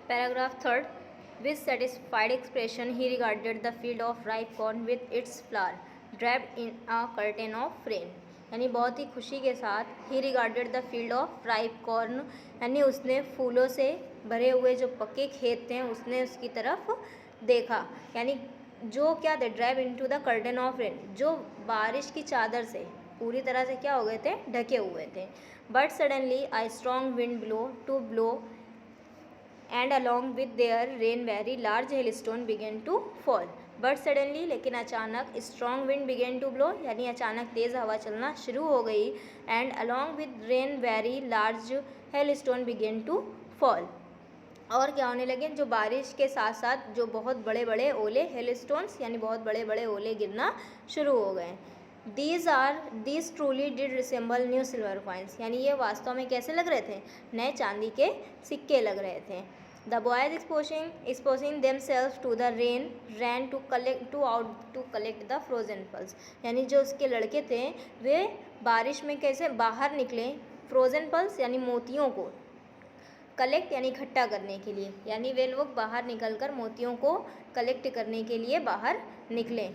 Paragraph third. With satisfied expression, he regarded the field of ripe corn with its flower draped in a curtain of rain. यानी बहुत ही खुशी के साथ ही regarded the field of ripe corn, यानी उसने फूलों से भरे हुए जो पक्के खेत थे उसने उसकी तरफ देखा। यानी जो क्या थे, drive into the curtain of rain, जो बारिश की चादर से पूरी तरह से क्या हो गए थे, ढके हुए थे। But suddenly I strong wind blow and along with their rain very large hailstone began to fall. But suddenly, लेकिन अचानक, strong wind began to blow, यानी अचानक तेज़ हवा चलना शुरू हो गई। And along with rain very large hailstone began to fall, और क्या होने लगे, जो बारिश के साथ साथ जो बहुत बड़े बड़े ओले, हेलस्टोन्स यानी बहुत बड़े बड़े ओले गिरना शुरू हो गए। These truly did resemble new silver coins, यानी ये वास्तव में कैसे लग रहे थे, नए चांदी के सिक्के लग रहे थे। The boys exposing themselves to the rain ran to collect the frozen pearls, यानी जो उसके लड़के थे वे बारिश में कैसे बाहर निकले, फ्रोजन पल्स यानी मोतियों को कलेक्ट यानी इकट्ठा करने के लिए, यानी वे लोग बाहर निकलकर मोतियों को कलेक्ट करने के लिए बाहर निकले।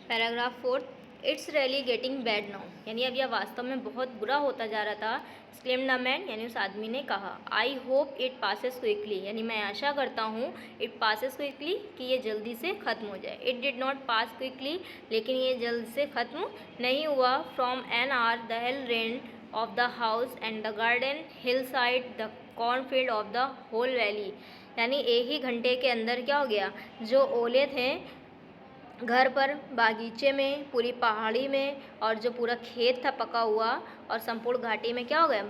Paragraph fourth. It's really getting bad now, यानी अब यह वास्तव में बहुत बुरा होता जा रहा था। एक्सक्लेम्ड द मैन, यानी उस आदमी ने कहा। I hope it passes quickly, यानी मैं आशा करता हूँ, इट पासेस क्विकली, कि ये जल्दी से ख़त्म हो जाए। It did not pass quickly, लेकिन ये जल्द से ख़त्म नहीं हुआ। From an hour the hell rain of the house and the garden, hillside, the cornfield of the whole valley, यानी एक ही घंटे के अंदर क्या हो गया, जो ओले थे घर पर, बागीचे में, पूरी पहाड़ी में, और जो पूरा खेत था पका हुआ, और संपूर्ण घाटी में क्या हो गया,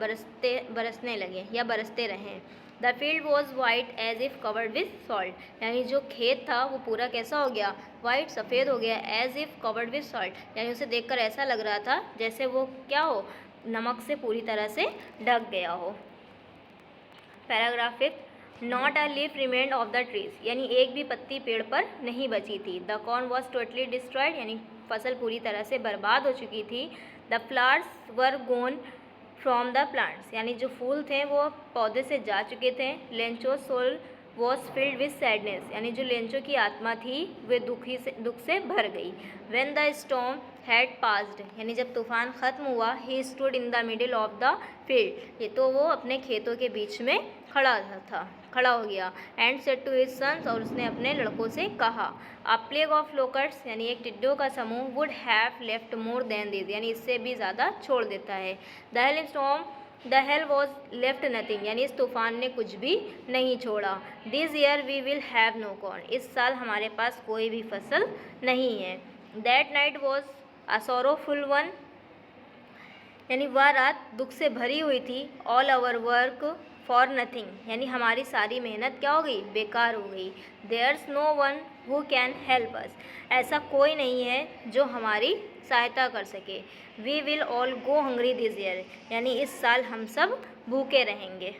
बरसने लगे या बरसते रहे। The field was white as if covered with salt, यानी जो खेत था वो पूरा कैसा हो गया, वाइट, सफ़ेद हो गया। As if covered with salt, यानी उसे देखकर ऐसा लग रहा था जैसे वो क्या हो, नमक से पूरी तरह से ढक गया हो। Paragraph 5. Not a leaf remained of the trees, यानी एक भी पत्ती पेड़ पर नहीं बची थी। The corn was totally destroyed, यानी फसल पूरी तरह से बर्बाद हो चुकी थी। The flowers were gone from the plants, यानी जो फूल थे वो पौधे से जा चुके थे। Lencho soul was filled with sadness, यानी जो लेंचो की आत्मा थी वे दुख से भर गई। When the storm had passed, यानी जब तूफान ख़त्म हुआ, he stood in the middle of the field, ये तो वो अपने खेतों के बीच में खड़ा हो गया। And said to his sons, और उसने अपने लड़कों से कहा। अ प्लेग ऑफ लोकट्स, यानी एक टिड्डों का समूह, would have left more than this, यानी इससे भी ज़्यादा छोड़ देता है। The hail was left nothing, यानी इस तूफान ने कुछ भी नहीं छोड़ा। This year we will have no corn, इस साल हमारे पास कोई भी फसल नहीं है। That night was a sorrowful one, यानी वह रात दुख से भरी हुई थी। All our work for nothing, यानी हमारी सारी मेहनत क्या हो गई, बेकार हो गई। There's no one who can help us, ऐसा कोई नहीं है जो हमारी सहायता कर सके। We will all go hungry this year, यानी इस साल हम सब भूखे रहेंगे।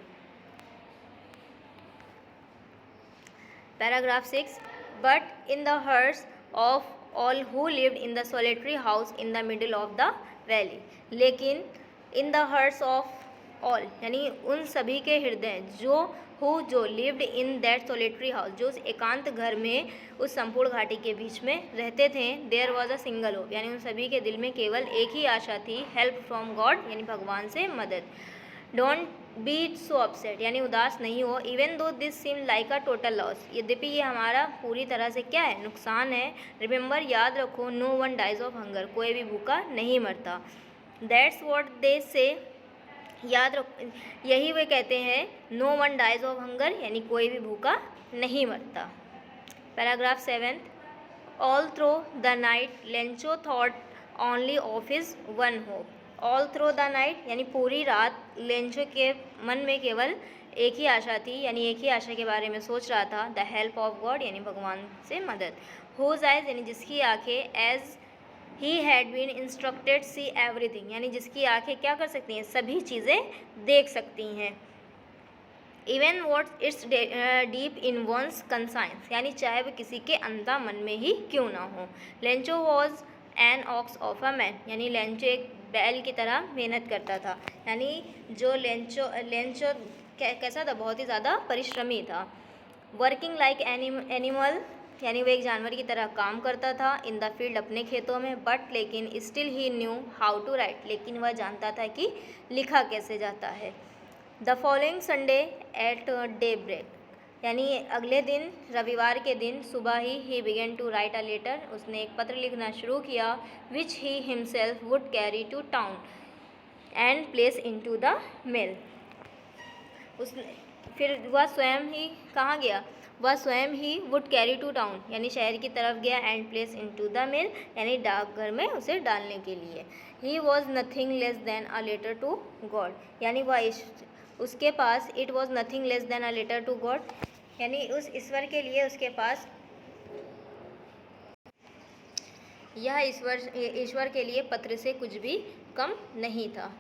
Paragraph 6. But in the hearts of all who lived in the solitary house in the middle of the valley, लेकिन in the hearts of all, यानी उन सभी के हृदय, जो lived in that solitary house, जो उस एकांत घर में, उस संपूर्ण घाटी के बीच में रहते थे। There was a single hope, यानी उन सभी के दिल में केवल एक ही आशा थी। हेल्प फ्रॉम गॉड, यानी भगवान से मदद। डोंट बी सो अपसेट, यानी उदास नहीं हो। Even though this seem like a total loss, यद्यपि ये हमारा पूरी तरह से क्या है, नुकसान है। रिमेंबर, याद रखो, no one dies of hunger, कोई भी भूखा नहीं मरता। दैट्स वॉट दे से, याद रखो, यही वे कहते हैं, no one dies of hunger, यानी कोई भी भूखा नहीं मरता। Paragraph 7. All through the night Lencho thought only of his one hope, all through the night, यानी पूरी रात लेंचो के मन में केवल एक ही आशा थी, यानी एक ही आशा के बारे में सोच रहा था। द हेल्प ऑफ गॉड, यानी भगवान से मदद। हुज आइज, यानी जिसकी आंखें, as he had been instructed see everything, यानी जिसकी आंखें क्या कर सकती हैं, सभी चीज़ें देख सकती हैं। Even what it's deep in one's conscience, यानी चाहे वो किसी के अंधा मन में ही क्यों ना हो। Lencho was an ox of a man, यानी लेंचो एक बैल की तरह मेहनत करता था, यानी जो लेंचो कैसा था, बहुत ही ज़्यादा परिश्रमी था। वर्किंग लाइक एनिमल, यानी वो एक जानवर की तरह काम करता था इन द फील्ड, अपने खेतों में, बट लेकिन still he knew how to write, लेकिन वह जानता था कि लिखा कैसे जाता है। The following Sunday at daybreak, यानी अगले दिन रविवार के दिन सुबह ही began to write a letter, उसने एक पत्र लिखना शुरू किया, which he himself would carry to town and place into the mail. उसने फिर वह स्वयं ही कहाँ गया, वह स्वयं ही वुड कैरी टू टाउन, यानी शहर की तरफ गया, and place into the mail, यानी डाकघर में उसे डालने के लिए। He was nothing less than a letter to God, यानी वह उसके पास, it was nothing less than a letter to God, यानी उस ईश्वर के लिए उसके पास, यह ईश्वर के लिए पत्र से कुछ भी कम नहीं था।